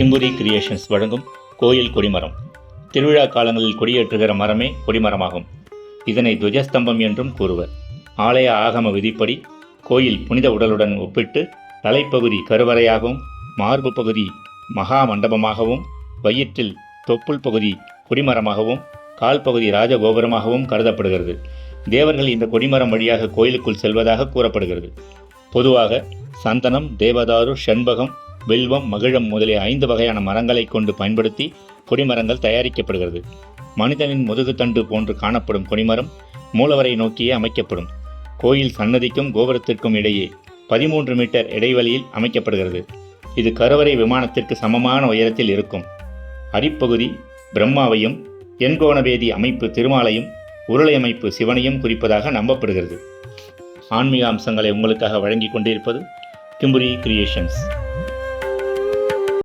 கிம்புரி creations வழங்கும் கோயில் கொடிமரம். திருவிழா காலங்களில் கொடியேற்றுகிற மரமே கொடிமரமாகும். இதனை துவஜஸ்தம்பம் என்றும் கூறுவர். ஆலய ஆகம விதிப்படி கோயில் புனித உடலுடன் ஒப்பிட்டு தலைப்பகுதி கருவறையாகவும், மார்பு பகுதி மகா மண்டபமாகவும், வயிற்றில் தொப்புள் பகுதி கொடிமரமாகவும், கால் பகுதி ராஜகோபுரமாகவும் கருதப்படுகிறது. தேவர்கள் இந்த கொடிமரம் வழியாக கோயிலுக்குள் செல்வதாக கூறப்படுகிறது. பொதுவாக சந்தனம், தேவதாரு, செண்பகம், வில்வம், மகிழம் முதலிய 5 வகையான மரங்களை கொண்டு பயன்படுத்தி கொடிமரங்கள் தயாரிக்கப்படுகிறது. மனிதனின் முதுகுத்தண்டு போன்று காணப்படும் கொடிமரம் மூலவரை நோக்கியே அமைக்கப்படும். கோயில் சன்னதிக்கும் கோபுரத்திற்கும் இடையே 13 மீட்டர் இடைவெளியில் அமைக்கப்படுகிறது. இது கருவறை விமானத்திற்கு சமமான உயரத்தில் இருக்கும். அடிப்பகுதி பிரம்மாவையும், எண்கோணவேதி அமைப்பு திருமாலையும், உருளை அமைப்பு சிவனையும் குறிப்பதாக நம்பப்படுகிறது. ஆன்மீக அம்சங்களை உங்களுக்காக வழங்கி கொண்டிருப்பது கிம்புரி கிரியேஷன்ஸ்.